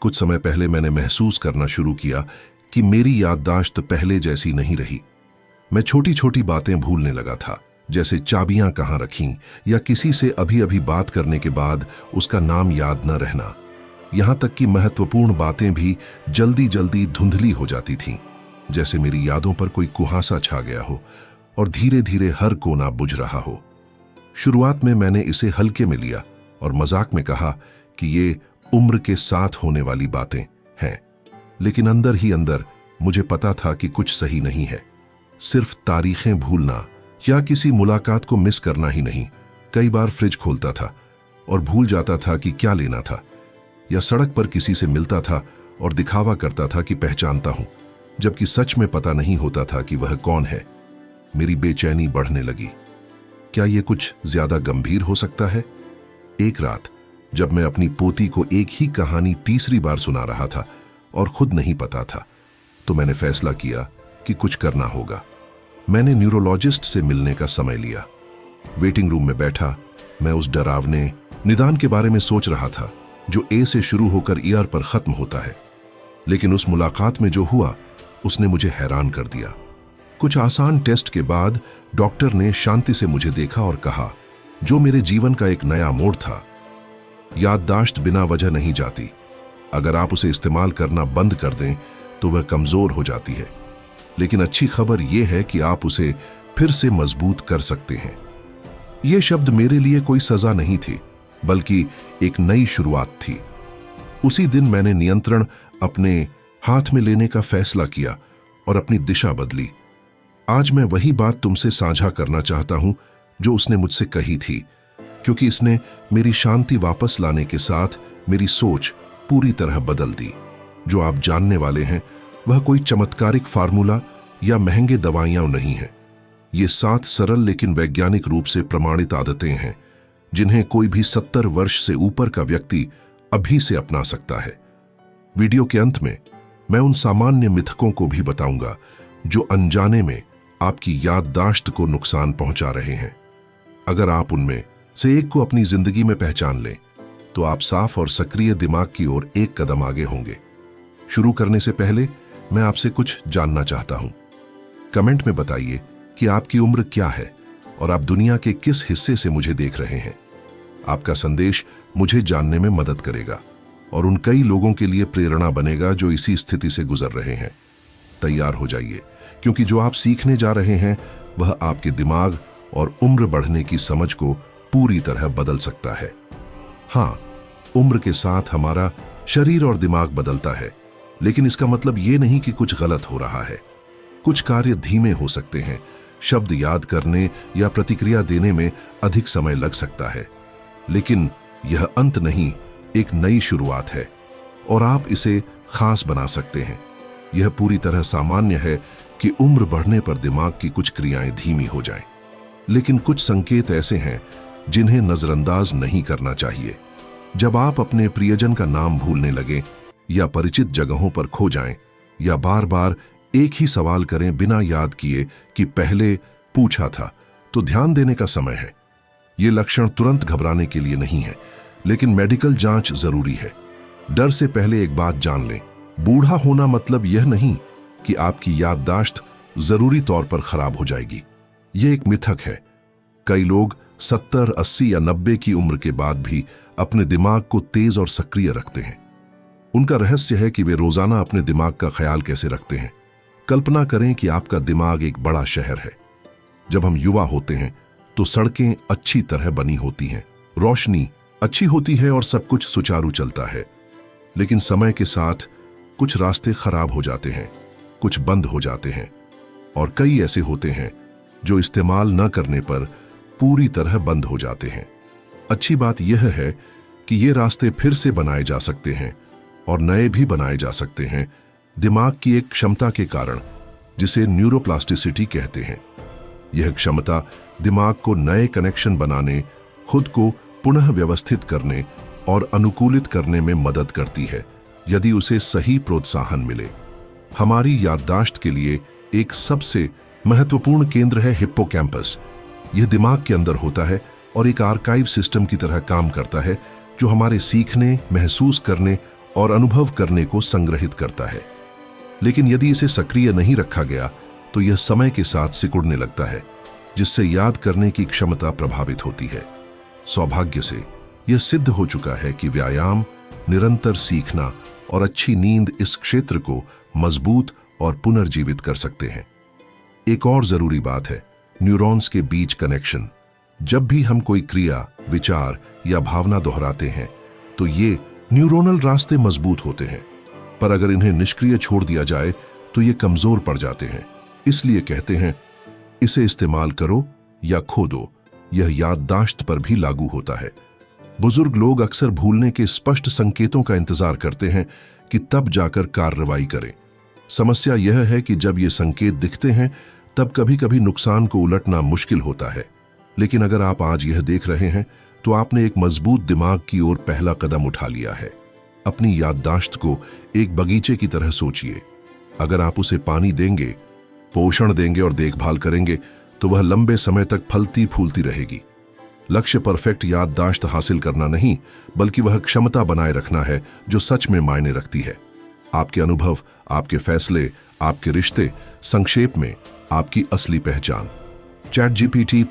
कुछ समय पहले मैंने महसूस करना शुरू किया कि मेरी याददाश्त पहले जैसी नहीं रही। मैं छोटी छोटी बातें भूलने लगा था, जैसे चाबियां कहाँ रखीं या किसी से अभी अभी बात करने के बाद उसका नाम याद न रहना। यहां तक कि महत्वपूर्ण बातें भी जल्दी जल्दी धुंधली हो जाती थीं, जैसे मेरी यादों पर कोई कुहासा छा गया हो और धीरे धीरे हर कोना बुझ रहा हो। शुरुआत में मैंने इसे हल्के में लिया और मजाक में कहा कि ये उम्र के साथ होने वाली बातें हैं, लेकिन अंदर ही अंदर मुझे पता था कि कुछ सही नहीं है। सिर्फ तारीखें भूलना या किसी मुलाकात को मिस करना ही नहीं, कई बार फ्रिज खोलता था और भूल जाता था कि क्या लेना था, या सड़क पर किसी से मिलता था और दिखावा करता था कि पहचानता हूं, जबकि सच में पता नहीं होता था कि वह कौन है। मेरी बेचैनी बढ़ने लगी। क्या यह कुछ ज्यादा गंभीर हो सकता है? एक रात जब मैं अपनी पोती को एक ही कहानी तीसरी बार सुना रहा था और खुद नहीं पता था, तो मैंने फैसला किया कि कुछ करना होगा। मैंने न्यूरोलॉजिस्ट से मिलने का समय लिया। वेटिंग रूम में बैठा मैं उस डरावने निदान के बारे में सोच रहा था जो ए से शुरू होकर ईआर पर खत्म होता है। लेकिन उस मुलाकात में जो हुआ उसने मुझे हैरान कर दिया। कुछ आसान टेस्ट के बाद डॉक्टर ने शांति से मुझे देखा और कहा, जो मेरे जीवन का एक नया मोड़ था। याददाश्त बिना वजह नहीं जाती। अगर आप उसे इस्तेमाल करना बंद कर दें तो वह कमजोर हो जाती है, लेकिन अच्छी खबर यह है कि आप उसे फिर से मजबूत कर सकते हैं। यह शब्द मेरे लिए कोई सजा नहीं थी, बल्कि एक नई शुरुआत थी। उसी दिन मैंने नियंत्रण अपने हाथ में लेने का फैसला किया और अपनी दिशा बदली। आज मैं वही बात तुमसे साझा करना चाहता हूं जो उसने मुझसे कही थी, क्योंकि इसने मेरी शांति वापस लाने के साथ मेरी सोच पूरी तरह बदल दी। जो आप जानने वाले हैं वह कोई चमत्कारिक फार्मूला या महंगे दवाइयां नहीं है। ये 7 सरल लेकिन वैज्ञानिक रूप से प्रमाणित आदतें हैं जिन्हें कोई भी 70 वर्ष से ऊपर का व्यक्ति अभी से अपना सकता है। वीडियो के अंत में मैं उन सामान्य मिथकों को भी बताऊंगा जो अनजाने में आपकी याददाश्त को नुकसान पहुंचा रहे हैं। अगर आप उनमें से एक को अपनी जिंदगी में पहचान लें तो आप साफ और सक्रिय दिमाग की ओर एक कदम आगे होंगे। शुरू करने से पहले मैं आपसे कुछ जानना चाहता हूं। कमेंट में बताइए कि आपकी उम्र क्या है और आप दुनिया के किस हिस्से से मुझे देख रहे हैं। आपका संदेश मुझे जानने में मदद करेगा और उन कई लोगों के लिए प्रेरणा बनेगा जो इसी स्थिति से गुजर रहे हैं। तैयार हो जाइए, क्योंकि जो आप सीखने जा रहे हैं वह आपके दिमाग और उम्र बढ़ने की समझ को पूरी तरह बदल सकता है। हाँ, उम्र के साथ हमारा शरीर और दिमाग बदलता है, लेकिन इसका मतलब ये नहीं कि कुछ गलत हो रहा है। कुछ कार्य धीमे हो सकते हैं, शब्द याद करने या प्रतिक्रिया देने में अधिक समय लग सकता है, लेकिन यह अंत नहीं, एक नई शुरुआत है और आप इसे खास बना सकते हैं। यह पूरी तरह सामान्य है कि उम्र बढ़ने पर दिमाग की कुछ क्रियाएं धीमी हो जाएं, लेकिन कुछ संकेत ऐसे हैं जिन्हें नजरअंदाज नहीं करना चाहिए। जब आप अपने प्रियजन का नाम भूलने लगें या परिचित जगहों पर खो जाएं या बार बार एक ही सवाल करें बिना याद किए कि पहले पूछा था, तो ध्यान देने का समय है। ये लक्षण तुरंत घबराने के लिए नहीं है, लेकिन मेडिकल जांच जरूरी है। डर से पहले एक बात जान लें, बूढ़ा होना मतलब यह नहीं कि आपकी याददाश्त जरूरी तौर पर खराब हो जाएगी। यह एक मिथक है। कई लोग 70, 80 या 90 की उम्र के बाद भी अपने दिमाग को तेज और सक्रिय रखते हैं। उनका रहस्य है कि वे रोजाना अपने दिमाग का ख्याल कैसे रखते हैं। कल्पना करें कि आपका दिमाग एक बड़ा शहर है। जब हम युवा होते हैं तो सड़कें अच्छी तरह बनी होती हैं, रोशनी अच्छी होती है और सब कुछ सुचारू चलता है। लेकिन समय के साथ कुछ रास्ते खराब हो जाते हैं, कुछ बंद हो जाते हैं और कई ऐसे होते हैं जो इस्तेमाल न करने पर पूरी तरह बंद हो जाते हैं। अच्छी बात यह है कि ये रास्ते फिर से बनाए जा सकते हैं और नए भी बनाए जा सकते हैं, दिमाग की एक क्षमता के कारण जिसे न्यूरोप्लास्टिसिटी कहते हैं। यह क्षमता दिमाग को नए कनेक्शन बनाने, खुद को पुनः व्यवस्थित करने और अनुकूलित करने में मदद करती है, यदि उसे सही प्रोत्साहन मिले। हमारी याददाश्त के लिए एक सबसे महत्वपूर्ण केंद्र है हिप्पोकैम्पस। यह दिमाग के अंदर होता है और एक आर्काइव सिस्टम की तरह काम करता है जो हमारे सीखने, महसूस करने और अनुभव करने को संग्रहित करता है। लेकिन यदि इसे सक्रिय नहीं रखा गया तो यह समय के साथ सिकुड़ने लगता है, जिससे याद करने की क्षमता प्रभावित होती है। सौभाग्य से यह सिद्ध हो चुका है कि व्यायाम, निरंतर सीखना और अच्छी नींद इस क्षेत्र को मजबूत और पुनर्जीवित कर सकते हैं। एक और जरूरी बात है न्यूरॉन्स के बीच कनेक्शन। जब भी हम कोई क्रिया, विचार या भावना दोहराते हैं तो ये न्यूरोनल रास्ते मजबूत होते हैं, पर अगर इन्हें निष्क्रिय छोड़ दिया जाए तो ये कमजोर पड़ जाते हैं। इसलिए कहते हैं, इसे इस्तेमाल करो या खो दो। यह याददाश्त पर भी लागू होता है। बुजुर्ग लोग अक्सर भूलने के स्पष्ट संकेतों का इंतजार करते हैं कि तब जाकर कार्रवाई करें। समस्या यह है कि जब ये संकेत दिखते हैं तब कभी कभी नुकसान को उलटना मुश्किल होता है। लेकिन अगर आप आज यह देख रहे हैं तो आपने एक मजबूत दिमाग की ओर पहला कदम उठा लिया है। अपनी याददाश्त को एक बगीचे की तरह सोचिए। अगर आप उसे पानी देंगे, पोषण देंगे और देखभाल करेंगे तो वह लंबे समय तक फलती फूलती रहेगी। लक्ष्य परफेक्ट याददाश्त हासिल करना नहीं, बल्कि वह क्षमता बनाए रखना है जो सच में मायने रखती है। आपके अनुभव, आपके फैसले, आपके रिश्ते, संक्षेप में आपकी असली पहचान। ChatGPT+।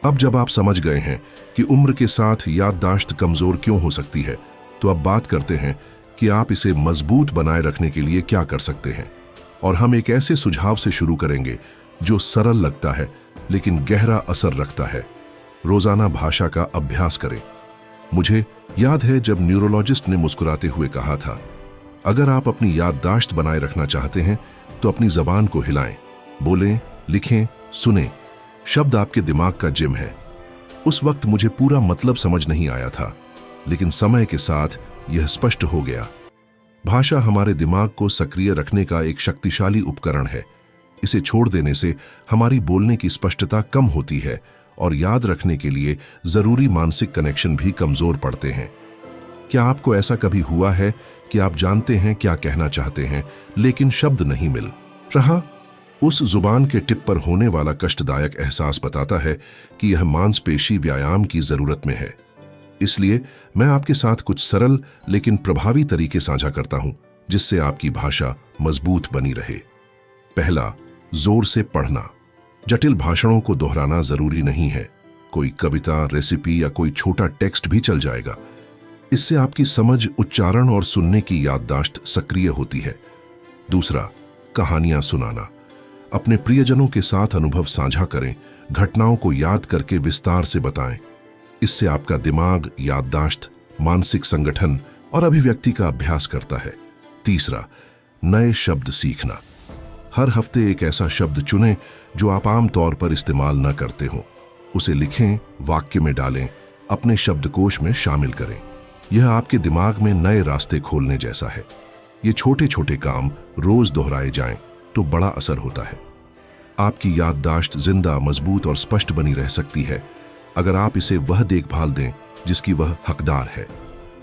अब जब आप समझ गए हैं कि उम्र के साथ याददाश्त कमजोर क्यों हो सकती है, तो अब बात करते हैं कि आप इसे मजबूत बनाए रखने के लिए क्या कर सकते हैं। और हम एक ऐसे सुझाव से शुरू करेंगे जो सरल लगता है लेकिन गहरा असर रखता है। रोजाना भाषा का अभ्यास करें। मुझे याद है जब न्यूरोलॉजिस्ट ने मुस्कुराते हुए कहा था, अगर आप अपनी याददाश्त बनाए रखना चाहते हैं तो अपनी जबान को हिलाएं, बोलें, लिखें, सुनें। शब्द आपके दिमाग का जिम है। उस वक्त मुझे पूरा मतलब समझ नहीं आया था, लेकिन समय के साथ यह स्पष्ट हो गया। भाषा हमारे दिमाग को सक्रिय रखने का एक शक्तिशाली उपकरण है। इसे छोड़ देने से हमारी बोलने की स्पष्टता कम होती है और याद रखने के लिए जरूरी मानसिक कनेक्शन भी कमजोर पड़ते हैं। क्या आपको ऐसा कभी हुआ है कि आप जानते हैं क्या कहना चाहते हैं, लेकिन शब्द नहीं मिल रहा? उस जुबान के टिप पर होने वाला कष्टदायक एहसास बताता है कि यह मांसपेशी व्यायाम की जरूरत में है। इसलिए मैं आपके साथ कुछ सरल लेकिन प्रभावी तरीके साझा करता हूं, जिससे आपकी भाषा मजबूत बनी रहे। पहला, जोर से पढ़ना। जटिल भाषणों को दोहराना जरूरी नहीं है। कोई कविता, रेसिपी या कोई छोटा टेक्स्ट भी चल जाएगा। इससे आपकी समझ, उच्चारण और सुनने की याददाश्त सक्रिय होती है। दूसरा, कहानियां सुनाना। अपने प्रियजनों के साथ अनुभव साझा करें, घटनाओं को याद करके विस्तार से बताएं। इससे आपका दिमाग याददाश्त, मानसिक संगठन और अभिव्यक्ति का अभ्यास करता है। तीसरा, नए शब्द सीखना। हर हफ्ते एक ऐसा शब्द चुनें जो आप आम तौर पर इस्तेमाल न करते हो। उसे लिखें, वाक्य में डालें, अपने शब्दकोश में शामिल करें। यह आपके दिमाग में नए रास्ते खोलने जैसा है। ये छोटे छोटे काम रोज दोहराए जाएं तो बड़ा असर होता है। आपकी याददाश्त जिंदा, मजबूत और स्पष्ट बनी रह सकती है अगर आप इसे वह देखभाल दें जिसकी वह हकदार है।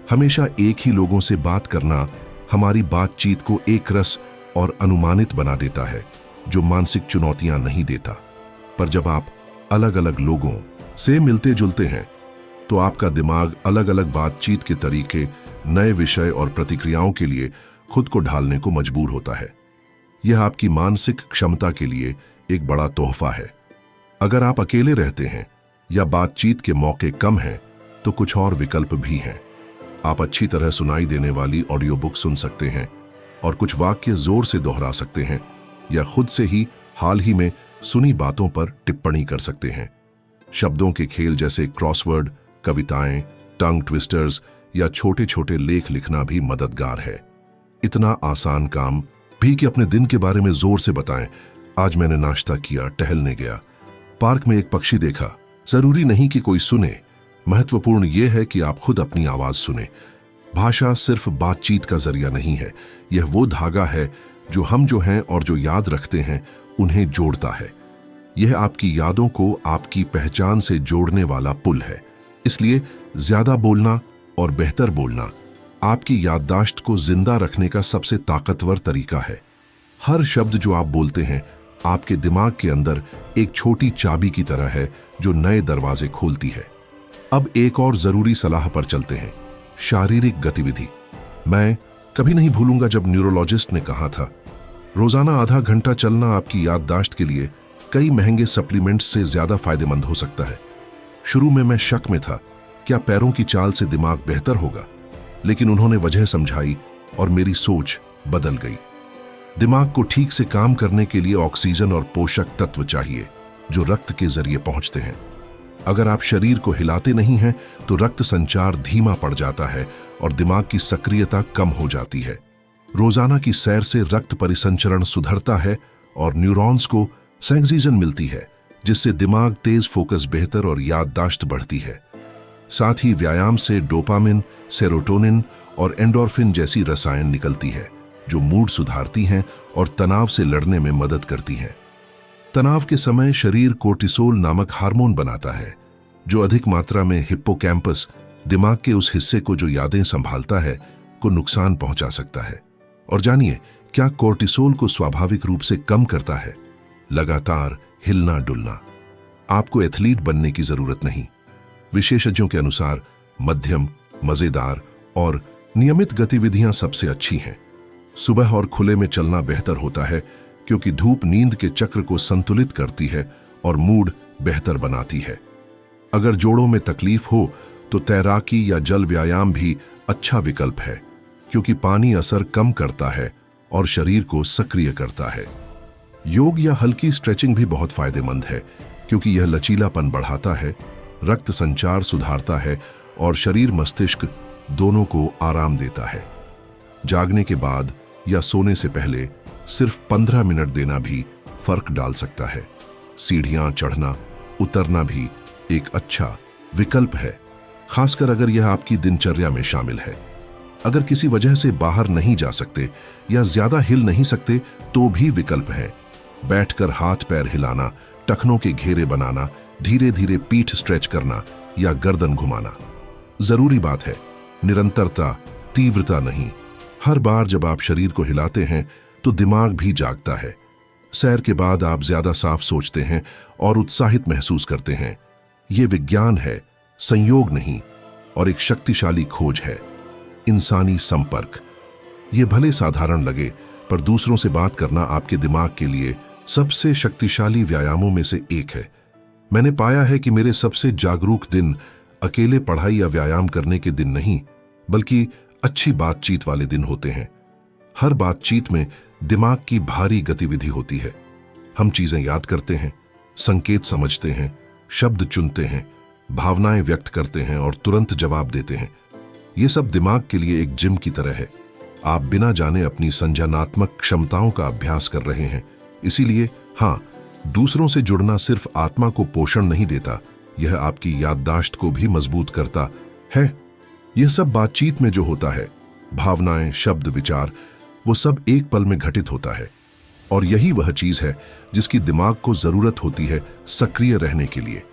हमेशा एक ही लोगों से बात करना हमारी बातचीत को एक रस और अनुमानित बना देता है, जो मानसिक चुनौतियां नहीं देता। पर जब आप अलग अलग लोगों से मिलते जुलते हैं तो आपका दिमाग अलग अलग बातचीत के तरीके, नए विषय और प्रतिक्रियाओं के लिए खुद को ढालने को मजबूर होता है। यह आपकी मानसिक क्षमता के लिए एक बड़ा तोहफा है। अगर आप अकेले रहते हैं या बातचीत के मौके कम हैं तो कुछ और विकल्प भी हैं। आप अच्छी तरह सुनाई देने वाली ऑडियो बुक सुन सकते हैं और कुछ वाक्य जोर से दोहरा सकते हैं, या खुद से ही हाल ही में सुनी बातों पर टिप्पणी कर सकते हैं। शब्दों के खेल जैसे क्रॉसवर्ड, कविताएं, टंग ट्विस्टर्स या छोटे छोटे लेख लिखना भी मददगार है। इतना आसान काम भी कि अपने दिन के बारे में जोर से बताएं, आज मैंने नाश्ता किया, टहलने गया, पार्क में एक पक्षी देखा। जरूरी नहीं कि कोई सुने, महत्वपूर्ण यह है कि आप खुद अपनी आवाज सुने। भाषा सिर्फ बातचीत का जरिया नहीं है, यह वो धागा है जो हम जो हैं और जो याद रखते हैं उन्हें जोड़ता है। यह आपकी यादों को आपकी पहचान से जोड़ने वाला पुल है। इसलिए ज्यादा बोलना और बेहतर बोलना आपकी याददाश्त को जिंदा रखने का सबसे ताकतवर तरीका है। हर शब्द जो आप बोलते हैं आपके दिमाग के अंदर एक छोटी चाबी की तरह है जो नए दरवाजे खोलती है। अब एक और जरूरी सलाह पर चलते हैं, शारीरिक गतिविधि। मैं कभी नहीं भूलूंगा जब न्यूरोलॉजिस्ट ने कहा था, रोजाना आधा घंटा चलना आपकी याददाश्त के लिए कई महंगे सप्लीमेंट्स से ज्यादा फायदेमंद हो सकता है। शुरू में मैं शक में था, क्या पैरों की चाल से दिमाग बेहतर होगा, लेकिन उन्होंने वजह समझाई और मेरी सोच बदल गई। दिमाग को ठीक से काम करने के लिए ऑक्सीजन और पोषक तत्व चाहिए जो रक्त के जरिए पहुंचते हैं। अगर आप शरीर को हिलाते नहीं हैं तो रक्त संचार धीमा पड़ जाता है और दिमाग की सक्रियता कम हो जाती है। रोजाना की सैर से रक्त परिसंचरण सुधरता है और न्यूरॉन्स को ऑक्सीजन मिलती है, जिससे दिमाग तेज, फोकस बेहतर और याददाश्त बढ़ती है। साथ ही व्यायाम से डोपामिन, सेरोटोनिन और एंडोर्फिन जैसी रसायन निकलती है जो मूड सुधारती हैं और तनाव से लड़ने में मदद करती हैं। तनाव के समय शरीर कोर्टिसोल नामक हार्मोन बनाता है जो अधिक मात्रा में हिप्पोकैम्पस, दिमाग के उस हिस्से को जो यादें संभालता है, को नुकसान पहुंचा सकता है। और जानिए क्या कोर्टिसोल को स्वाभाविक रूप से कम करता है? लगातार हिलना डुलना। आपको एथलीट बनने की जरूरत नहीं। विशेषज्ञों के अनुसार मध्यम, मजेदार और नियमित गतिविधियां सबसे अच्छी हैं। सुबह और खुले में चलना बेहतर होता है क्योंकि धूप नींद के चक्र को संतुलित करती है और मूड बेहतर बनाती है। अगर जोड़ों में तकलीफ हो तो तैराकी या जल व्यायाम भी अच्छा विकल्प है क्योंकि पानी असर कम करता है और शरीर को सक्रिय करता है। योग या हल्की स्ट्रेचिंग भी बहुत फायदेमंद है क्योंकि यह लचीलापन बढ़ाता है, रक्त संचार सुधारता है और शरीर मस्तिष्क दोनों को आराम देता है। जागने के बाद या सोने से पहले सिर्फ 15 मिनट देना भी फर्क डाल सकता है। सीढ़ियां चढ़ना उतरना भी एक अच्छा विकल्प है, खासकर अगर यह आपकी दिनचर्या में शामिल है। अगर किसी वजह से बाहर नहीं जा सकते या ज्यादा हिल नहीं सकते तो भी विकल्प है। बैठकर हाथ पैर हिलाना, टखनों के घेरे बनाना, धीरे धीरे पीठ स्ट्रेच करना या गर्दन घुमाना। जरूरी बात है निरंतरता, तीव्रता नहीं। हर बार जब आप शरीर को हिलाते हैं तो दिमाग भी जागता है। सैर के बाद आप ज्यादा साफ सोचते हैं और उत्साहित महसूस करते हैं। यह विज्ञान है, संयोग नहीं, और एक शक्तिशाली खोज है। इंसानी संपर्क। यह भले साधारण लगे पर दूसरों से बात करना आपके दिमाग के लिए सबसे शक्तिशाली व्यायामों में से एक है। मैंने पाया है कि मेरे सबसे जागरूक दिन अकेले पढ़ाई या व्यायाम करने के दिन नहीं, बल्कि अच्छी बातचीत वाले दिन होते हैं। हर बातचीत में दिमाग की भारी गतिविधि होती है। हम चीजें याद करते हैं, संकेत समझते हैं, शब्द चुनते हैं, भावनाएं व्यक्त करते हैं और तुरंत जवाब देते हैं। यह सब दिमाग के लिए एक जिम की तरह है। आप बिना जाने अपनी संज्ञानात्मक क्षमताओं का अभ्यास कर रहे हैं। इसीलिए हाँ, दूसरों से जुड़ना सिर्फ आत्मा को पोषण नहीं देता, यह आपकी याददाश्त को भी मजबूत करता है। यह सब बातचीत में जो होता है, भावनाएं, शब्द, विचार, वो सब एक पल में घटित होता है। और यही वह चीज है जिसकी दिमाग को जरूरत होती है सक्रिय रहने के लिए।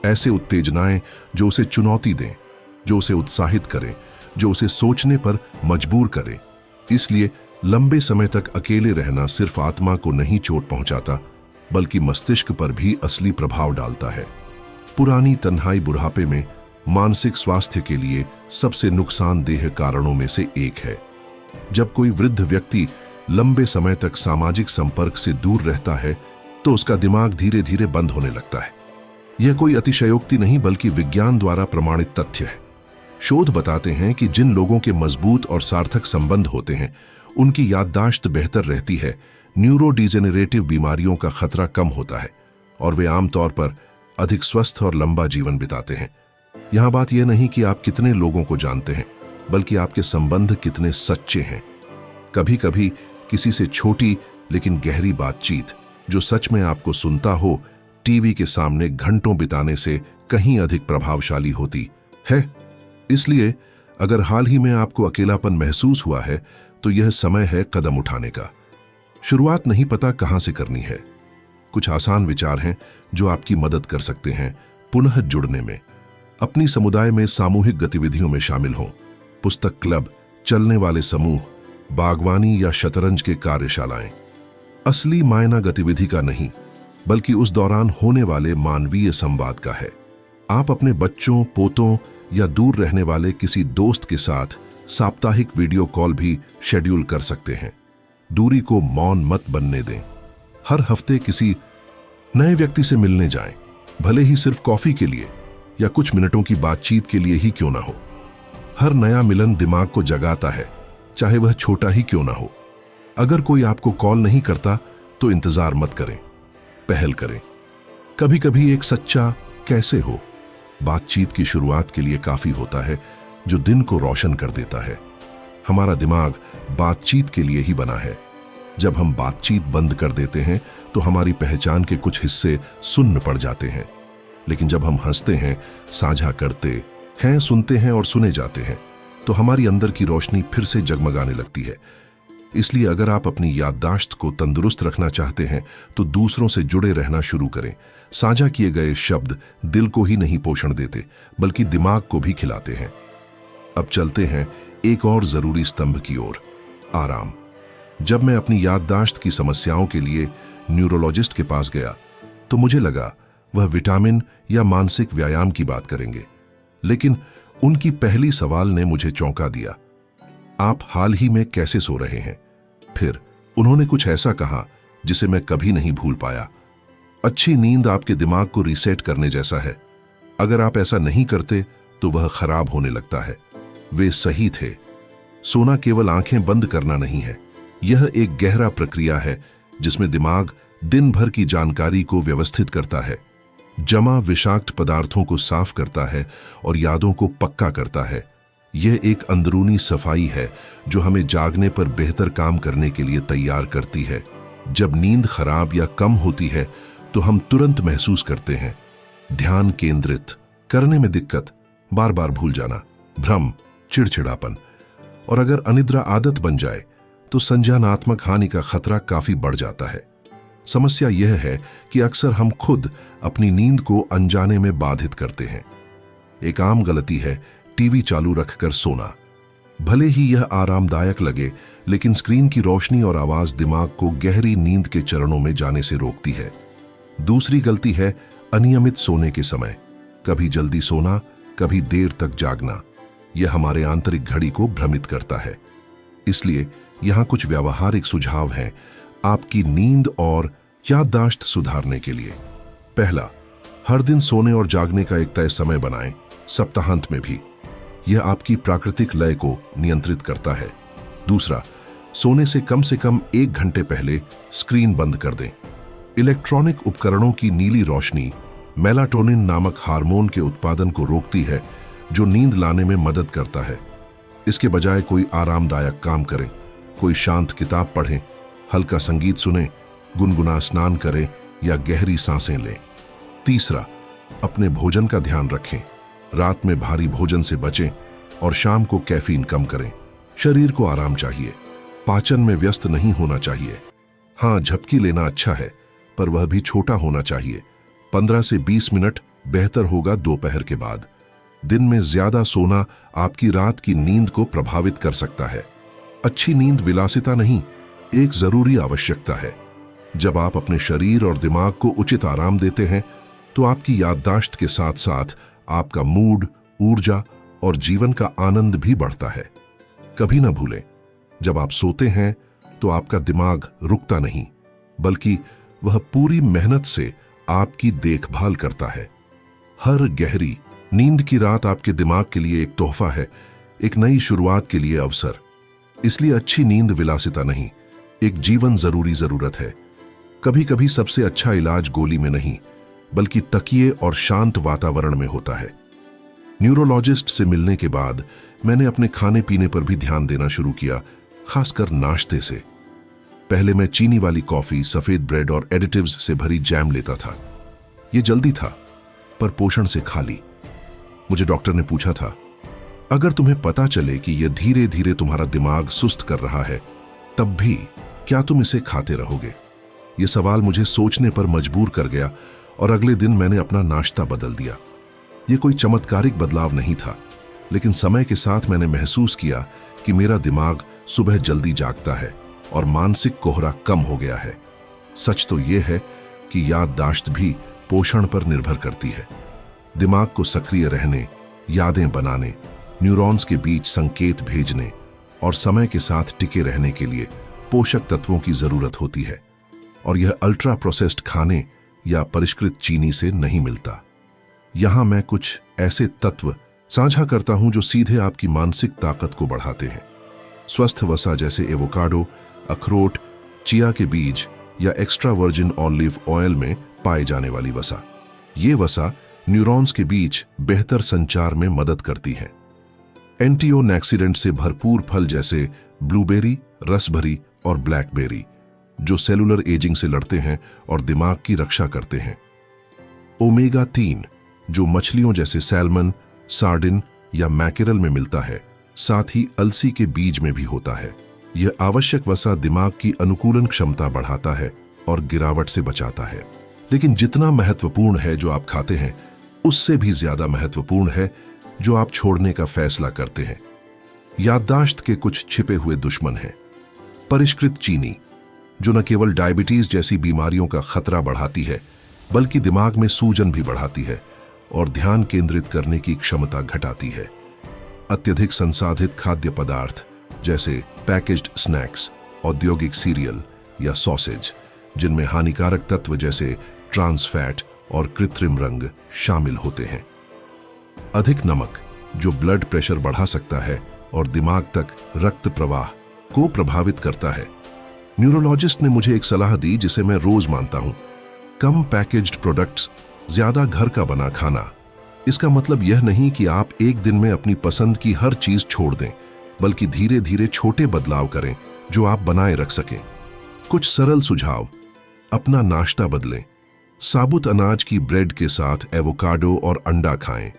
ऐसे उत्तेजनाएं जो उसे चुनौती दें, जो उसे उत्साहित करें, जो उसे सोचने पर मजबूर करें। इसलिए लंबे समय तक अकेले रहना सिर्फ आत्मा को नहीं चोट पहुंचाता, बल्कि मस्तिष्क पर भी असली प्रभाव डालता है। पुरानी तन्हाई बुढ़ापे में मानसिक स्वास्थ्य के लिए सबसे नुकसानदेह कारणों में से एक है। जब कोई वृद्ध व्यक्ति लंबे समय तक सामाजिक संपर्क से दूर रहता है तो उसका दिमाग धीरे धीरे बंद होने लगता है। यह कोई अतिशयोक्ति नहीं, बल्कि विज्ञान द्वारा प्रमाणित तथ्य है। शोध बताते हैं कि जिन लोगों के मजबूत और सार्थक संबंध होते हैं उनकी याददाश्त बेहतर रहती है, न्यूरोडिजेनरेटिव बीमारियों का खतरा कम होता है और वे आमतौर पर अधिक स्वस्थ और लंबा जीवन बिताते हैं। यहां बात यह नहीं कि आप कितने लोगों को जानते हैं, बल्कि आपके संबंध कितने सच्चे हैं। कभी कभी किसी से छोटी लेकिन गहरी बातचीत जो सच में आपको सुनता हो, टीवी के सामने घंटों बिताने से कहीं अधिक प्रभावशाली होती है। इसलिए अगर हाल ही में आपको अकेलापन महसूस हुआ है तो यह समय है कदम उठाने का। शुरुआत नहीं पता कहां से करनी है। कुछ आसान विचार हैं जो आपकी मदद कर सकते हैं पुनः जुड़ने में। अपनी समुदाय में सामूहिक गतिविधियों में शामिल हों। पुस्तक क्लब, चलने वाले समूह, बागवानी या शतरंज के कार्यशालाएं। असली मायना गतिविधि का नहीं, बल्कि उस दौरान होने वाले मानवीय संवाद का है। आप अपने बच्चों, पोतों या दूर रहने वाले किसी दोस्त के साथ साप्ताहिक वीडियो कॉल भी शेड्यूल कर सकते हैं। दूरी को मौन मत बनने दें। हर हफ्ते किसी नए व्यक्ति से मिलने जाएं, भले ही सिर्फ कॉफी के लिए या कुछ मिनटों की बातचीत के लिए ही क्यों ना हो। हर नया मिलन दिमाग को जगाता है, चाहे वह छोटा ही क्यों ना हो। अगर कोई आपको कॉल नहीं करता तो इंतजार मत करें, पहल करें। कभी कभी एक सच्चा कैसे हो बातचीत की शुरुआत के लिए काफी होता है, जो दिन को रोशन कर देता है। हमारा दिमाग बातचीत के लिए ही बना है। जब हम बातचीत बंद कर देते हैं तो हमारी पहचान के कुछ हिस्से सुन्न पड़ जाते हैं। लेकिन जब हम हंसते हैं, साझा करते हैं, सुनते हैं और सुने जाते हैं, तो हमारी अंदर की रोशनी फिर से जगमगाने लगती है। इसलिए अगर आप अपनी याददाश्त को तंदुरुस्त रखना चाहते हैं तो दूसरों से जुड़े रहना शुरू करें। साझा किए गए शब्द दिल को ही नहीं पोषण देते, बल्कि दिमाग को भी खिलाते हैं। अब चलते हैं एक और जरूरी स्तंभ की ओर, आराम। जब मैं अपनी याददाश्त की समस्याओं के लिए न्यूरोलॉजिस्ट के पास गया तो मुझे लगा वह विटामिन या मानसिक व्यायाम की बात करेंगे, लेकिन उनकी पहली सवाल ने मुझे चौंका दिया। आप हाल ही में कैसे सो रहे हैं? फिर उन्होंने कुछ ऐसा कहा जिसे मैं कभी नहीं भूल पाया। अच्छी नींद आपके दिमाग को रीसेट करने जैसा है। अगर आप ऐसा नहीं करते तो वह खराब होने लगता है। वे सही थे। सोना केवल आंखें बंद करना नहीं है, यह एक गहरा प्रक्रिया है जिसमें दिमाग दिन भर की जानकारी को व्यवस्थित करता है, जमा विषाक्त पदार्थों को साफ करता है और यादों को पक्का करता है। यह एक अंदरूनी सफाई है जो हमें जागने पर बेहतर काम करने के लिए तैयार करती है। जब नींद खराब या कम होती है तो हम तुरंत महसूस करते हैं ध्यान केंद्रित करने में दिक्कत, बार बार भूल जाना, भ्रम, चिड़चिड़ापन। और अगर अनिद्रा आदत बन जाए तो संज्ञानात्मक हानि का खतरा काफी बढ़ जाता है। समस्या यह है कि अक्सर हम खुद अपनी नींद को अनजाने में बाधित करते हैं। एक आम गलती है टीवी चालू रखकर सोना। भले ही यह आरामदायक लगे, लेकिन स्क्रीन की रोशनी और आवाज दिमाग को गहरी नींद के चरणों में जाने से रोकती है। दूसरी गलती है अनियमित सोने के समय। कभी जल्दी सोना, कभी देर तक जागना। यह हमारे आंतरिक घड़ी को भ्रमित करता है। इसलिए यहां कुछ व्यावहारिक सुझाव हैं आपकी नींद और याददाश्त सुधारने के लिए। पहला, हर दिन सोने और जागने का एक तय समय बनाएं, सप्ताहांत में भी। यह आपकी प्राकृतिक लय को नियंत्रित करता है। दूसरा, सोने से कम 1 घंटे पहले स्क्रीन बंद कर दें। इलेक्ट्रॉनिक उपकरणों की नीली रोशनी मेलाटोनिन नामक हार्मोन के उत्पादन को रोकती है, जो नींद लाने में मदद करता है। इसके बजाय कोई आरामदायक काम करें, कोई शांत किताब पढ़ें, हल्का संगीत सुनें, गुनगुना स्नान करें या गहरी सांसें लें। तीसरा, अपने भोजन का ध्यान रखें। रात में भारी भोजन से बचें और शाम को कैफीन कम करें। शरीर को आराम चाहिए, पाचन में व्यस्त नहीं होना चाहिए। हाँ, झपकी लेना अच्छा है, पर वह भी छोटा होना चाहिए। 15 से 20 मिनट बेहतर होगा दोपहर के बाद। दिन में ज्यादा सोना आपकी रात की नींद को प्रभावित कर सकता है। अच्छी नींद विलासिता नहीं, एक जरूरी आवश्यकता है। जब आप अपने शरीर और दिमाग को उचित आराम देते हैं तो आपकी याददाश्त के साथ साथ आपका मूड, ऊर्जा और जीवन का आनंद भी बढ़ता है। कभी ना भूलें, जब आप सोते हैं तो आपका दिमाग रुकता नहीं, बल्कि वह पूरी मेहनत से आपकी देखभाल करता है। हर गहरी नींद की रात आपके दिमाग के लिए एक तोहफा है, एक नई शुरुआत के लिए अवसर। इसलिए अच्छी नींद विलासिता नहीं, एक जीवन जरूरी जरूरत है। कभी कभी सबसे अच्छा इलाज गोली में नहीं, बल्कि तकिए और शांत वातावरण में होता है। न्यूरोलॉजिस्ट से मिलने के बाद मैंने अपने खाने पीने पर भी ध्यान देना शुरू किया, खासकर नाश्ते से। पहले मैं चीनी वाली कॉफी, सफेद ब्रेड और एडिटिव्स से भरी जैम लेता था। यह जल्दी था, पर पोषण से खाली। मुझे डॉक्टर ने पूछा था, अगर तुम्हें पता चले कि यह धीरे धीरे तुम्हारा दिमाग सुस्त कर रहा है, तब भी क्या तुम इसे खाते रहोगे? यह सवाल मुझे सोचने पर मजबूर कर गया और अगले दिन मैंने अपना नाश्ता बदल दिया। यह कोई चमत्कारिक बदलाव नहीं था, लेकिन समय के साथ मैंने महसूस किया कि मेरा दिमाग सुबह जल्दी जागता है और मानसिक कोहरा कम हो गया है। सच तो यह है कि याददाश्त भी पोषण पर निर्भर करती है। दिमाग को सक्रिय रहने, यादें बनाने न्यूरॉन्स के बीच संकेत भेजने और समय के साथ टिके रहने के लिए पोषक तत्वों की जरूरत होती है, और यह अल्ट्रा प्रोसेस्ड खाने या परिष्कृत चीनी से नहीं मिलता। यहां मैं कुछ ऐसे तत्व साझा करता हूं जो सीधे आपकी मानसिक ताकत को बढ़ाते हैं। स्वस्थ वसा जैसे एवोकाडो, अखरोट, चिया के बीज या एक्स्ट्रा वर्जिन ऑलिव ऑयल में पाए जाने वाली वसा। ये वसा न्यूरॉन्स के बीच बेहतर संचार में मदद करती है। एंटीऑक्सीडेंट से भरपूर फल जैसे ब्लूबेरी, रसभरी और ब्लैकबेरी जो सेलुलर एजिंग से लड़ते हैं और दिमाग की रक्षा करते हैं। ओमेगा 3 जो मछलियों जैसे सैल्मन, सार्डिन या मैकेरल में मिलता है, साथ ही अलसी के बीज में भी होता है। यह आवश्यक वसा दिमाग की अनुकूलन क्षमता बढ़ाता है और गिरावट से बचाता है। लेकिन जितना महत्वपूर्ण है जो आप खाते हैं, उससे भी ज्यादा महत्वपूर्ण है जो आप छोड़ने का फैसला करते हैं। याददाश्त के कुछ छिपे हुए दुश्मन हैं। परिष्कृत चीनी जो न केवल डायबिटीज जैसी बीमारियों का खतरा बढ़ाती है, बल्कि दिमाग में सूजन भी बढ़ाती है और ध्यान केंद्रित करने की क्षमता घटाती है। अत्यधिक संसाधित खाद्य पदार्थ जैसे पैकेज्ड स्नैक्स, औद्योगिक सीरियल या सॉसेज जिनमें हानिकारक तत्व जैसे ट्रांस फैट और कृत्रिम रंग शामिल होते हैं। अधिक नमक जो ब्लड प्रेशर बढ़ा सकता है और दिमाग तक रक्त प्रवाह को प्रभावित करता है। न्यूरोलॉजिस्ट ने मुझे एक सलाह दी जिसे मैं रोज मानता हूं। कम पैकेज्ड प्रोडक्ट्स, ज्यादा घर का बना खाना। इसका मतलब यह नहीं कि आप एक दिन में अपनी पसंद की हर चीज छोड़ दें, बल्कि धीरे धीरे छोटे बदलाव करें जो आप बनाए रख सकें। कुछ सरल सुझाव: अपना नाश्ता बदलें। साबुत अनाज की ब्रेड के साथ एवोकाडो और अंडा खाएं।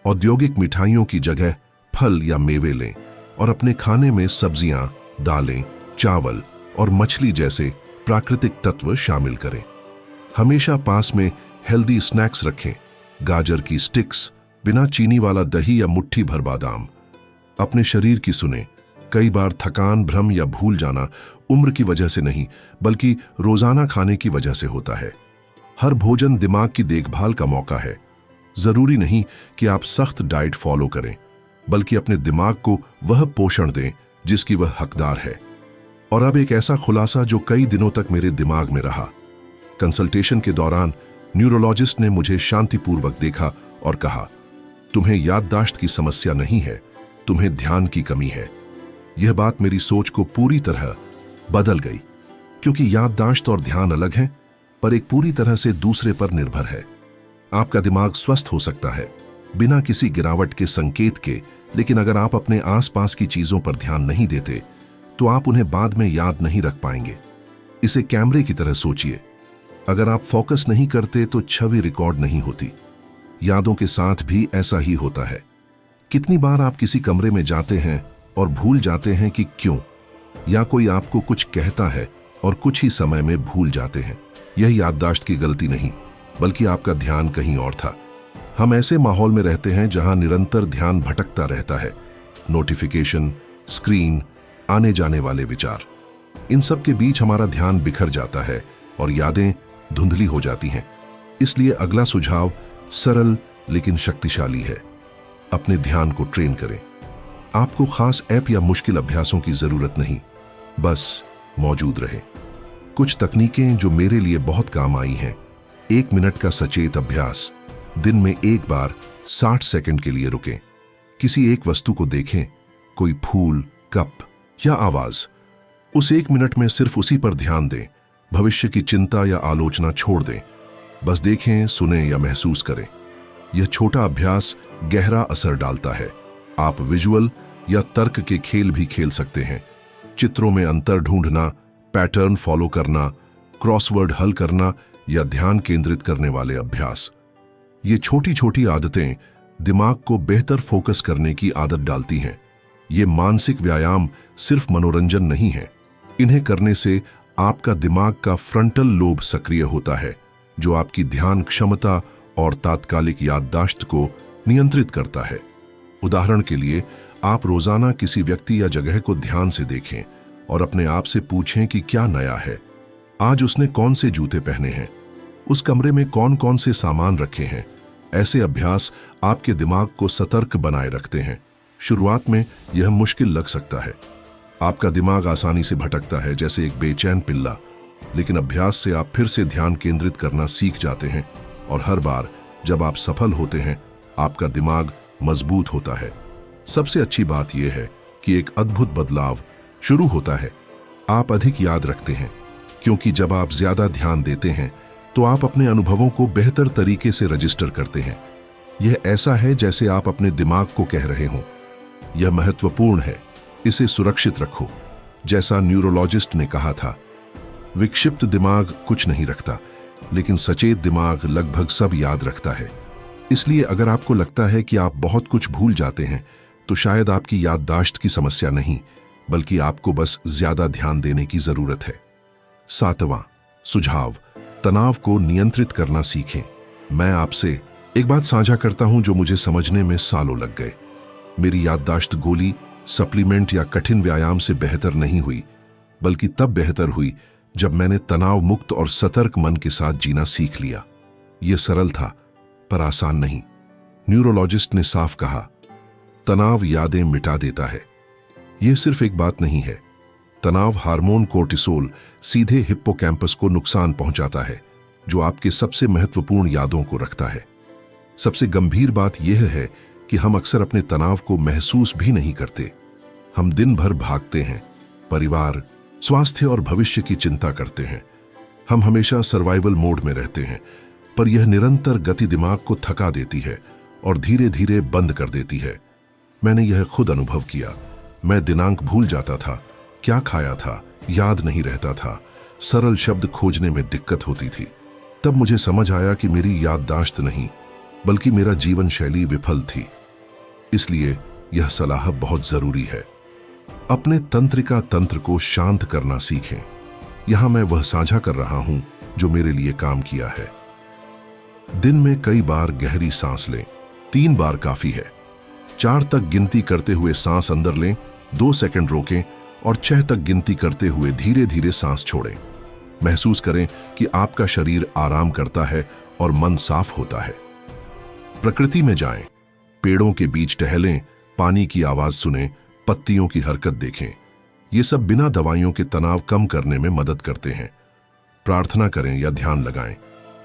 औद्योगिक मिठाइयों की जगह फल या मेवे लें और अपने खाने में सब्जियां, दालें, चावल और मछली जैसे प्राकृतिक तत्व शामिल करें। हमेशा पास में हेल्दी स्नैक्स रखें। गाजर की स्टिक्स, बिना चीनी वाला दही या मुट्ठी भर बादाम। अपने शरीर की सुने। कई बार थकान, भ्रम या भूल जाना उम्र की वजह से नहीं, बल्कि रोजाना खाने की वजह से होता है। हर भोजन दिमाग की देखभाल का मौका है। जरूरी नहीं कि आप सख्त डाइट फॉलो करें, बल्कि अपने दिमाग को वह पोषण दें जिसकी वह हकदार है। और अब एक ऐसा खुलासा जो कई दिनों तक मेरे दिमाग में रहा। कंसल्टेशन के दौरान न्यूरोलॉजिस्ट ने मुझे शांतिपूर्वक देखा और कहा, तुम्हें याददाश्त की समस्या नहीं है, तुम्हें ध्यान की कमी है। यह बात मेरी सोच को पूरी तरह बदल गई, क्योंकि याददाश्त और ध्यान अलग हैं, पर एक पूरी तरह से दूसरे पर निर्भर है। आपका दिमाग स्वस्थ हो सकता है बिना किसी गिरावट के संकेत के, लेकिन अगर आप अपने आसपास की चीजों पर ध्यान नहीं देते तो आप उन्हें बाद में याद नहीं रख पाएंगे। इसे कैमरे की तरह सोचिए। अगर आप फोकस नहीं करते तो छवि रिकॉर्ड नहीं होती। यादों के साथ भी ऐसा ही होता है। कितनी बार आप किसी कमरे में जाते हैं और भूल जाते हैं कि क्यों, या कोई आपको कुछ कहता है और कुछ ही समय में भूल जाते हैं। यह याददाश्त की गलती नहीं, बल्कि आपका ध्यान कहीं और था। हम ऐसे माहौल में रहते हैं जहां निरंतर ध्यान भटकता रहता है। नोटिफिकेशन, स्क्रीन, आने जाने वाले विचार, इन सब के बीच हमारा ध्यान बिखर जाता है और यादें धुंधली हो जाती हैं। इसलिए अगला सुझाव सरल लेकिन शक्तिशाली है। अपने ध्यान को ट्रेन करें। आपको खास ऐप या मुश्किल अभ्यासों की जरूरत नहीं, बस मौजूद रहें। कुछ तकनीकें जो मेरे लिए बहुत काम आई हैं। 1 मिनट का सचेत अभ्यास। दिन में एक बार 60 सेकंड के लिए रुकें। किसी एक वस्तु को देखें, कोई फूल, कप या आवाज। उस 1 मिनट में सिर्फ उसी पर ध्यान दें। भविष्य की चिंता या आलोचना छोड़ दें। बस देखें, सुने या महसूस करें। यह छोटा अभ्यास गहरा असर डालता है। आप विजुअल या तर्क के खेल भी खेल सकते हैं। चित्रों में अंतर ढूंढना, पैटर्न फॉलो करना, क्रॉसवर्ड हल करना या ध्यान केंद्रित करने वाले अभ्यास। ये छोटी छोटी आदतें दिमाग को बेहतर फोकस करने की आदत डालती हैं। ये मानसिक व्यायाम सिर्फ मनोरंजन नहीं है। इन्हें करने से आपका दिमाग का फ्रंटल लोब सक्रिय होता है, जो आपकी ध्यान क्षमता और तात्कालिक याददाश्त को नियंत्रित करता है। उदाहरण के लिए, आप रोजाना किसी व्यक्ति या जगह को ध्यान से देखें और अपने आप से पूछें कि क्या नया है। आज उसने कौन से जूते पहने हैं, उस कमरे में कौन कौन से सामान रखे हैं। ऐसे अभ्यास आपके दिमाग को सतर्क बनाए रखते हैं, शुरुआत में यह मुश्किल लग सकता है। आपका दिमाग आसानी से भटकता है जैसे एक बेचैन पिल्ला, लेकिन अभ्यास से आप फिर से ध्यान केंद्रित करना सीख जाते हैं और हर बार जब आप सफल होते हैं आपका दिमाग मजबूत होता है। सबसे अच्छी बात यह है कि एक अद्भुत बदलाव शुरू होता है। आप अधिक याद रखते हैं, क्योंकि जब आप ज्यादा ध्यान देते हैं तो आप अपने अनुभवों को बेहतर तरीके से रजिस्टर करते हैं। यह ऐसा है जैसे आप अपने दिमाग को कह रहे हों, यह महत्वपूर्ण है, इसे सुरक्षित रखो। जैसा न्यूरोलॉजिस्ट ने कहा था, विक्षिप्त दिमाग कुछ नहीं रखता, लेकिन सचेत दिमाग लगभग सब याद रखता है। इसलिए अगर आपको लगता है कि आप बहुत कुछ भूल जाते हैं, तो शायद आपकी याददाश्त की समस्या नहीं, बल्कि आपको बस ज्यादा ध्यान देने की जरूरत है। 7वां सुझाव, तनाव को नियंत्रित करना सीखें। मैं आपसे एक बात साझा करता हूं जो मुझे समझने में सालों लग गए। मेरी याददाश्त गोली, सप्लीमेंट या कठिन व्यायाम से बेहतर नहीं हुई, बल्कि तब बेहतर हुई जब मैंने तनाव मुक्त और सतर्क मन के साथ जीना सीख लिया। यह सरल था, पर आसान नहीं। न्यूरोलॉजिस्ट ने साफ कहा, तनाव यादें मिटा देता है। यह सिर्फ एक बात नहीं है। तनाव हार्मोन कोर्टिसोल सीधे हिप्पोकैम्पस को नुकसान पहुंचाता है, जो आपके सबसे महत्वपूर्ण यादों को रखता है। सबसे गंभीर बात यह है कि हम अक्सर अपने तनाव को महसूस भी नहीं करते। हम दिन भर भागते हैं, परिवार, स्वास्थ्य और भविष्य की चिंता करते हैं। हम हमेशा सर्वाइवल मोड में रहते हैं, पर यह निरंतर गति दिमाग को थका देती है और धीरे धीरे बंद कर देती है। मैंने यह खुद अनुभव किया। मैं दिनांक भूल जाता था, क्या खाया था याद नहीं रहता था, सरल शब्द खोजने में दिक्कत होती थी। तब मुझे समझ आया कि मेरी याददाश्त नहीं, बल्कि मेरा जीवन शैली विफल थी। इसलिए यह सलाह बहुत जरूरी है। अपने तंत्रिका तंत्र को शांत करना सीखें। यहां मैं वह साझा कर रहा हूं जो मेरे लिए काम किया है। दिन में कई बार गहरी सांस लें, 3 बार काफी है। 4 तक गिनती करते हुए सांस अंदर लें, 2 सेकंड रोकें और 6 तक गिनती करते हुए धीरे धीरे सांस छोड़ें। महसूस करें कि आपका शरीर आराम करता है और मन साफ होता है। प्रकृति में जाएं, पेड़ों के बीच टहलें, पानी की आवाज सुनें, पत्तियों की हरकत देखें। ये सब बिना दवाइयों के तनाव कम करने में मदद करते हैं। प्रार्थना करें या ध्यान लगाएं,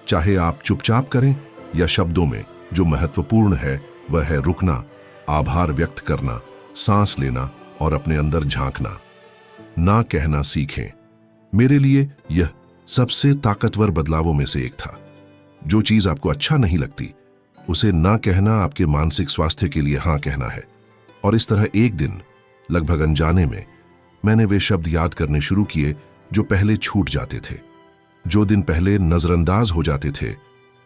चाहे आप चुपचाप करें या शब्दों में। जो महत्वपूर्ण है वह है रुकना, आभार व्यक्त करना, सांस लेना और अपने अंदर झांकना। ना कहना सीखें। मेरे लिए यह सबसे ताकतवर बदलावों में से एक था। जो चीज आपको अच्छा नहीं लगती, उसे ना कहना आपके मानसिक स्वास्थ्य के लिए हाँ कहना है। और इस तरह एक दिन, लगभग अनजाने में, मैंने वे शब्द याद करने शुरू किए जो पहले छूट जाते थे। जो दिन पहले नजरअंदाज हो जाते थे,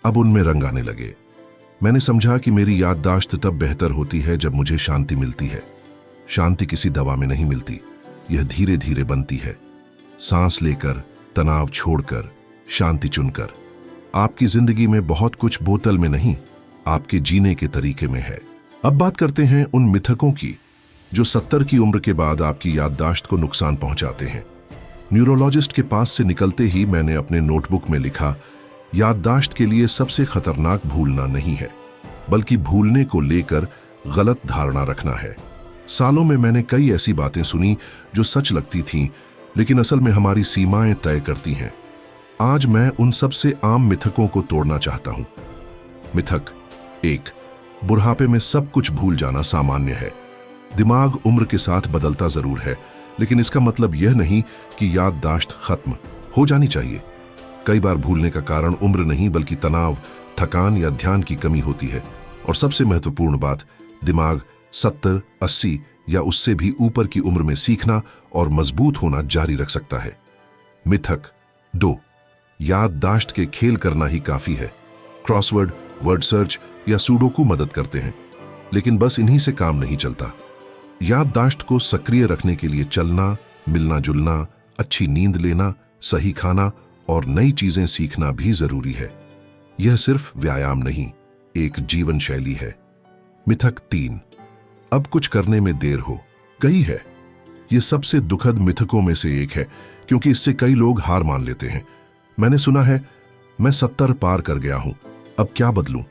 अब उनमें रंग आने लगे। मैंने समझा कि मेरी याददाश्त तब बेहतर होती है जब मुझे शांति मिलती है। शांति किसी दवा में नहीं मिलती, यह धीरे धीरे बनती है। सांस लेकर, तनाव छोड़कर, शांति चुनकर। आपकी जिंदगी में बहुत कुछ बोतल में नहीं, आपके जीने के तरीके में है। अब बात करते हैं उन मिथकों की जो 70 की उम्र के बाद आपकी याददाश्त को नुकसान पहुंचाते हैं। न्यूरोलॉजिस्ट के पास से निकलते ही मैंने अपने नोटबुक में लिखा, याददाश्त के लिए सबसे खतरनाक भूलना नहीं है, बल्कि भूलने को लेकर गलत धारणा रखना है। सालों में मैंने कई ऐसी बातें सुनी जो सच लगती थीं, लेकिन असल में हमारी सीमाएं तय करती हैं। आज मैं उन सबसे आम मिथकों को तोड़ना चाहता हूं। मिथक 1, बुढ़ापे में सब कुछ भूल जाना सामान्य है। दिमाग उम्र के साथ बदलता जरूर है, लेकिन इसका मतलब यह नहीं कि याददाश्त खत्म हो जानी चाहिए। कई बार भूलने का कारण उम्र नहीं, बल्कि तनाव, थकान या ध्यान की कमी होती है। और सबसे महत्वपूर्ण बात, दिमाग 70, 80 या उससे भी ऊपर की उम्र में सीखना और मजबूत होना जारी रख सकता है। मिथक 2, याददाश्त के खेल करना ही काफी है। क्रॉसवर्ड, वर्ड सर्च या सुडोकू मदद करते हैं, लेकिन बस इन्हीं से काम नहीं चलता। याददाश्त को सक्रिय रखने के लिए चलना, मिलना जुलना, अच्छी नींद लेना, सही खाना और नई चीजें सीखना भी जरूरी है। यह सिर्फ व्यायाम नहीं, एक जीवन शैली है। मिथक 3, अब कुछ करने में देर हो गई है। यह सबसे दुखद मिथकों में से एक है, क्योंकि इससे कई लोग हार मान लेते हैं। मैंने सुना है, मैं 70 पार कर गया हूं, अब क्या बदलूं?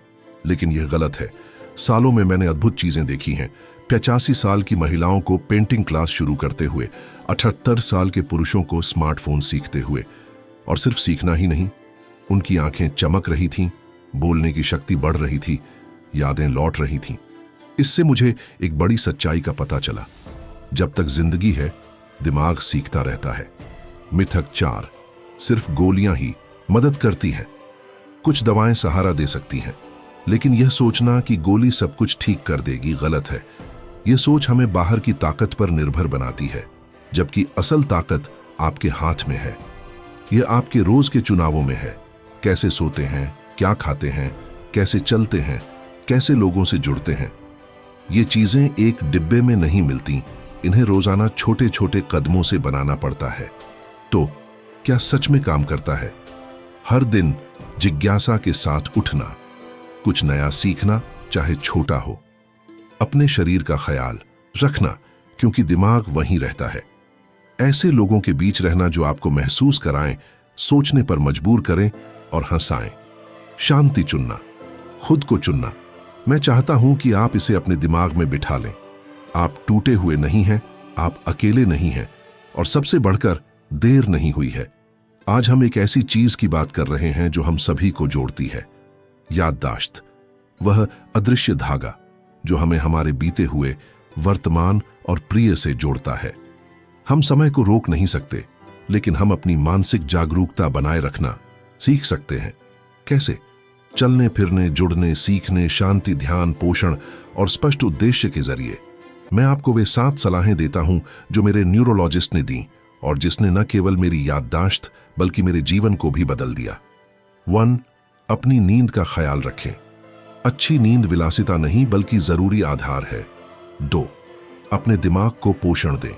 लेकिन यह गलत है। सालों में मैंने अद्भुत चीजें देखी हैं। 85 साल की महिलाओं को पेंटिंग क्लास शुरू करते हुए, 78 साल के पुरुषों को स्मार्टफोन सीखते हुए। और सिर्फ सीखना ही नहीं, उनकी आंखें चमक रही थीं, बोलने की शक्ति बढ़ रही थी, यादें लौट रही थीं। इससे मुझे एक बड़ी सच्चाई का पता चला। जब तक जिंदगी है, दिमाग सीखता रहता है। मिथक 4, सिर्फ गोलियां ही मदद करती हैं। कुछ दवाएं सहारा दे सकती हैं, लेकिन यह सोचना कि गोली सब कुछ ठीक कर देगी गलत है। यह सोच हमें बाहर की ताकत पर निर्भर बनाती है, जबकि असल ताकत आपके हाथ में है। यह आपके रोज के चुनावों में है। कैसे सोते हैं, क्या खाते हैं, कैसे चलते हैं, कैसे लोगों से जुड़ते हैं। ये चीजें एक डिब्बे में नहीं मिलती, इन्हें रोजाना छोटे छोटे कदमों से बनाना पड़ता है। तो क्या सच में काम करता है? हर दिन जिज्ञासा के साथ उठना, कुछ नया सीखना, चाहे छोटा हो। अपने शरीर का ख्याल रखना, क्योंकि दिमाग वहीं रहता है। ऐसे लोगों के बीच रहना जो आपको महसूस कराएं, सोचने पर मजबूर करें और हंसाएं। शांति चुनना, खुद को चुनना। मैं चाहता हूं कि आप इसे अपने दिमाग में बिठा लें। आप टूटे हुए नहीं हैं, आप अकेले नहीं हैं, और सबसे बढ़कर देर नहीं हुई है। आज हम एक ऐसी चीज की बात कर रहे हैं जो हम सभी को जोड़ती है, याददाश्त। वह अदृश्य धागा जो हमें हमारे बीते हुए, वर्तमान और प्रिय से जोड़ता है। हम समय को रोक नहीं सकते, लेकिन हम अपनी मानसिक जागरूकता बनाए रखना सीख सकते हैं। कैसे? चलने फिरने, जुड़ने, सीखने, शांति, ध्यान, पोषण और स्पष्ट उद्देश्य के जरिए। मैं आपको वे 7 सलाहें देता हूं जो मेरे न्यूरोलॉजिस्ट ने दी, और जिसने न केवल मेरी याददाश्त बल्कि मेरे जीवन को भी बदल दिया। 1. अपनी नींद का ख्याल रखें। अच्छी नींद विलासिता नहीं बल्कि जरूरी आधार है। 2. अपने दिमाग को पोषण दें।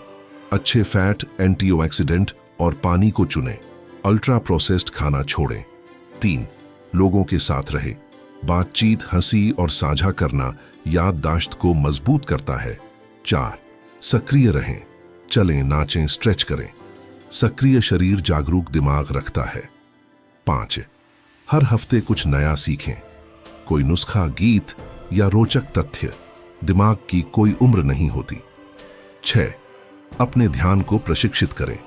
अच्छे फैट, एंटीऑक्सीडेंट और पानी को चुनें। अल्ट्रा प्रोसेस्ड खाना छोड़ें। 3. लोगों के साथ रहे। बातचीत, हंसी और साझा करना याददाश्त को मजबूत करता है। 4. सक्रिय रहें। चलें, नाचें, स्ट्रेच करें। सक्रिय शरीर जागरूक दिमाग रखता है। 5. हर हफ्ते कुछ नया सीखें। कोई नुस्खा, गीत या रोचक तथ्य। दिमाग की कोई उम्र नहीं होती। 6. अपने ध्यान को प्रशिक्षित करें।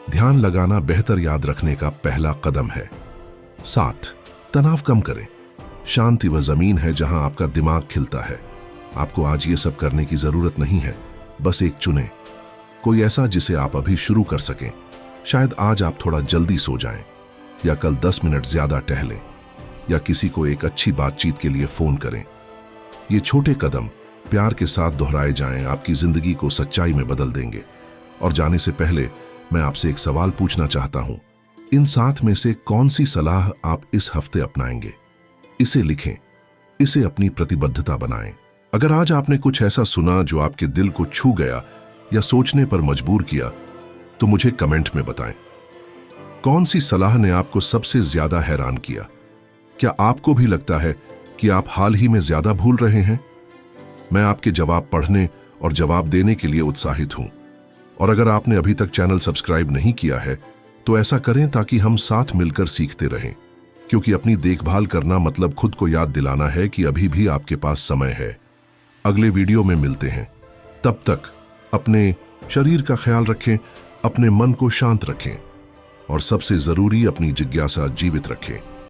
ध्यान लगाना बेहतर याद रखने का पहला कदम है। 7. तनाव कम करें। शांति वह जमीन है जहां आपका दिमाग खिलता है। आपको आज ये सब करने की जरूरत नहीं है, बस एक चुनें, कोई ऐसा जिसे आप अभी शुरू कर सकें। शायद आज आप थोड़ा जल्दी सो जाएं, या कल 10 मिनट ज्यादा टहलें, या किसी को एक अच्छी बातचीत के लिए फोन करें। ये छोटे कदम प्यार के साथ दोहराए जाएं, आपकी जिंदगी को सच्चाई में बदल देंगे। और जाने से पहले मैं आपसे एक सवाल पूछना चाहता हूं। इन 7 में से कौन सी सलाह आप इस हफ्ते अपनाएंगे? इसे लिखें, इसे अपनी प्रतिबद्धता बनाएं। अगर आज आपने कुछ ऐसा सुना जो आपके दिल को छू गया या सोचने पर मजबूर किया, तो मुझे कमेंट में बताएं। कौन सी सलाह ने आपको सबसे ज्यादा हैरान किया? क्या आपको भी लगता है कि आप हाल ही में ज्यादा भूल रहे हैं? मैं आपके जवाब पढ़ने और जवाब देने के लिए उत्साहित हूं। और अगर आपने अभी तक चैनल सब्सक्राइब नहीं किया है, तो ऐसा करें ताकि हम साथ मिलकर सीखते रहें। क्योंकि अपनी देखभाल करना मतलब खुद को याद दिलाना है कि अभी भी आपके पास समय है। अगले वीडियो में मिलते हैं। तब तक अपने शरीर का ख्याल रखें, अपने मन को शांत रखें, और सबसे जरूरी अपनी जिज्ञासा जीवित रखें।